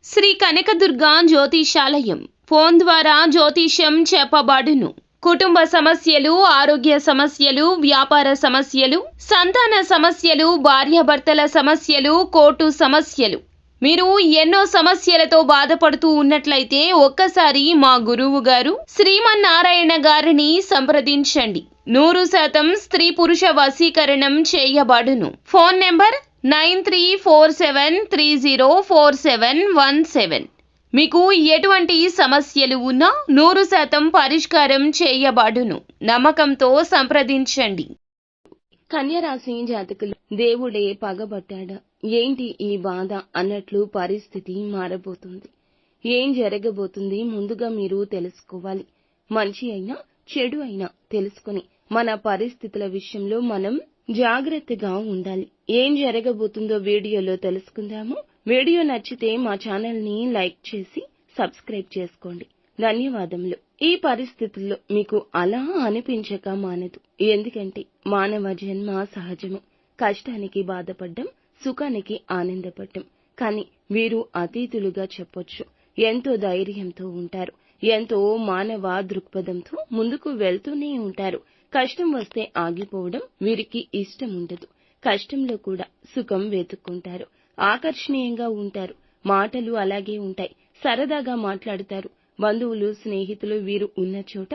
Shri Kanakadurga జ్యోతిషాలయం phone ద్వారా జ్యోతిష్యం చెప్పబడును. కుటుంబ సమస్యలు, ఆరోగ్య సమస్యలు, వ్యాపార సమస్యలు, సంతాన సమస్యలు, భార్యాభర్తల సమస్యలు, కోర్టు సమస్యలు. మీరు ఎన్నో సమస్యలతో బాధపడుతూ ఉన్నట్లయితే ఒక్కసారి మా గురువు గారు శ్రీమన్నారాయణ గారిని సంప్రదించండి. 100% స్త్రీ పురుష వశీకరణం చేయబడును. Phone number 9347304717. మీకు ఎటువంటి సమస్యలు ఉన్నా 100% పరిష్కారం చేయబడును. నమ్మకంతో సంప్రదించండి. కన్యరాశి జాతకులు, దేవుడే పగబట్టాడా, ఏంటి ఈ బాధ అన్నట్లు పరిస్థితి మారబోతుంది. ఏం జరగబోతుంది ముందుగా మీరు తెలుసుకోవాలి. మంచి అయినా చెడు అయినా తెలుసుకుని మన పరిస్థితుల విషయంలో మనం జాగ్రత్తగా ఉండాలి. ఏం జరగబోతుందో వీడియోలో తెలుసుకుందాము. వీడియో నచ్చితే మా ఛానల్ ని లైక్ చేసి సబ్స్క్రైబ్ చేసుకోండి. ధన్యవాదములు. ఈ పరిస్థితుల్లో మీకు అలా అనిపించక మానదు. ఎందుకంటే మానవ జన్మ సహజమే. కష్టానికి బాధపడ్డం, సుఖానికి ఆనందపడ్డం. కానీ వీరు అతీతులుగా చెప్పొచ్చు. ఎంతో ధైర్యంతో ఉంటారు. ఎంతో మానవ దృక్పథంతో ముందుకు వెళ్తూనే ఉంటారు. కష్టం వస్తే ఆగిపోవడం వీరికి ఇష్టం ఉండదు. కష్టంలో కూడా సుఖం వెతుక్కుంటారు. ఆకర్షణీయంగా ఉంటారు. మాటలు అలాగే ఉంటాయి. సరదాగా మాట్లాడతారు. బంధువులు, స్నేహితులు వీరు ఉన్న చోట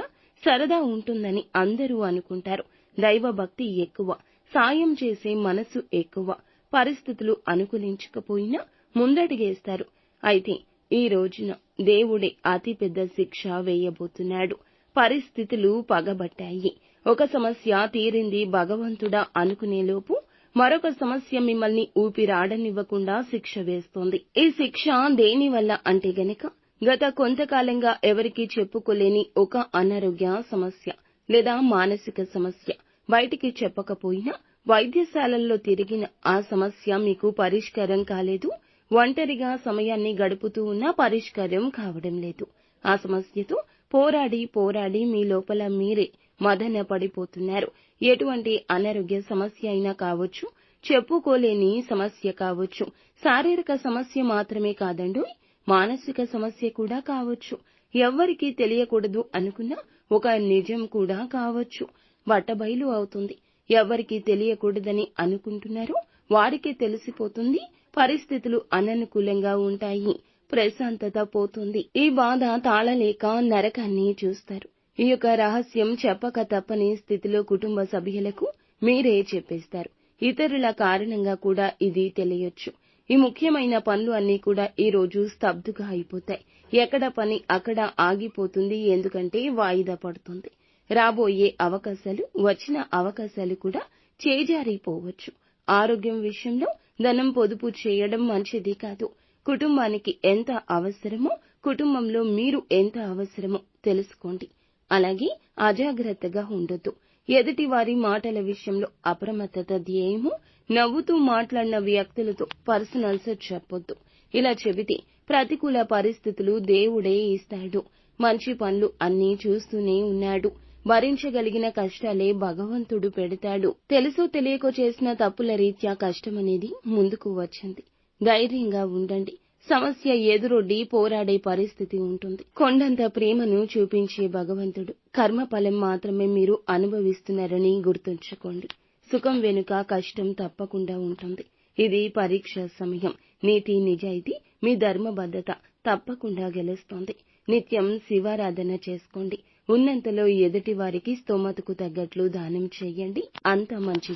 సరదా ఉంటుందని అందరూ అనుకుంటారు. దైవ భక్తి ఎక్కువ. సాయం చేసే మనసు ఎక్కువ. పరిస్థితులు అనుకూలించకపోయినా ముందడుగేస్తారు. అయితే ఈ రోజున దేవుడే అతిపెద్ద శిక్ష వేయబోతున్నాడు. పరిస్థితులు పగబట్టాయి. ఒక సమస్య తీరింది భగవంతుడా అనుకునేలోపు మరొక సమస్య మిమ్మల్ని ఊపిరాడనివ్వకుండా శిక్ష వేస్తోంది. ఈ శిక్ష దేనివల్ల అంటే గనక గత కొంతకాలంగా ఎవరికీ చెప్పుకోలేని ఒక అనారోగ్య సమస్య లేదా మానసిక సమస్య. బయటికి చెప్పకపోయినా వైద్యశాలల్లో తిరిగిన ఆ సమస్య మీకు పరిష్కారం కాలేదు. ఒంటరిగా సమయాన్ని గడుపుతూ ఉన్నా పరిష్కారం కావడం లేదు. ఆ సమస్యతో పోరాడి పోరాడి మీ లోపల మీరే మదన పడిపోతున్నారు. ఎటువంటి అనారోగ్య సమస్య అయినా కావచ్చు, చెప్పుకోలేని సమస్య కావచ్చు, శారీరక సమస్య మాత్రమే కాదండి, మానసిక సమస్య కూడా కావచ్చు. ఎవ్వరికీ తెలియకూడదు అనుకున్న ఒక నిజం కూడా కావచ్చు. బట్టబయలు అవుతుంది. ఎవరికీ తెలియకూడదని అనుకుంటున్నారో వారికే తెలిసిపోతుంది. పరిస్థితులు అననుకూలంగా ఉంటాయి. ప్రశాంతత పోతుంది. ఈ బాధ తాళలేక నరకాన్ని చూస్తారు. ఈ యొక్క రహస్యం చెప్పక తప్పని స్థితిలో కుటుంబ సభ్యులకు మీరే చెప్పేస్తారు. ఇతరుల కారణంగా కూడా ఇది తెలియొచ్చు. ఈ ముఖ్యమైన పనులు అన్నీ కూడా ఈ రోజు స్తబ్దుగా అయిపోతాయి. ఎక్కడ పని అక్కడ ఆగిపోతుంది. ఎందుకంటే వాయిదా పడుతుంది. రాబోయే అవకాశాలు, వచ్చిన అవకాశాలు కూడా చేజారిపోవచ్చు. ఆరోగ్యం విషయంలో ధనం పొదుపు చేయడం మంచిది కాదు. కుటుంబానికి ఎంత అవసరమో, కుటుంబంలో మీరు ఎంత అవసరమో తెలుసుకోండి. అలాగే అజాగ్రత్తగా ఉండొద్దు. ఎదుటి వారి మాటల విషయంలో అప్రమత్తత ధ్యేయము. నవ్వుతూ మాట్లాడిన వ్యక్తులతో పర్సనల్స్ చెప్పొద్దు. ఇలా చెబితే ప్రతికూల పరిస్థితులు దేవుడే ఇస్తాడు. మంచి పనులు అన్నీ చూస్తూనే ఉన్నాడు. భరించగలిగిన కష్టాలే భగవంతుడు పెడతాడు. తెలుసో తెలియకో చేసిన తప్పుల రీత్యా కష్టమనేది ముందుకు వచ్చింది. ధైర్యంగా ఉండండి. సమస్య ఎదురొడ్డి పోరాడే పరిస్థితి ఉంటుంది. కొండంత ప్రేమను చూపించే భగవంతుడు. కర్మఫలం మాత్రమే మీరు అనుభవిస్తున్నారని గుర్తుంచుకోండి. సుఖం వెనుక కష్టం తప్పకుండా ఉంటుంది. ఇది పరీక్ష సమయం. నీతి నిజాయితీ, మీ ధర్మబద్ధత తప్పకుండా గెలుస్తోంది. నిత్యం శివారాధన చేసుకోండి. ఉన్నంతలో ఎదుటి వారికి స్తోమతకు తగ్గట్లు దానం చేయండి. అంత మంచి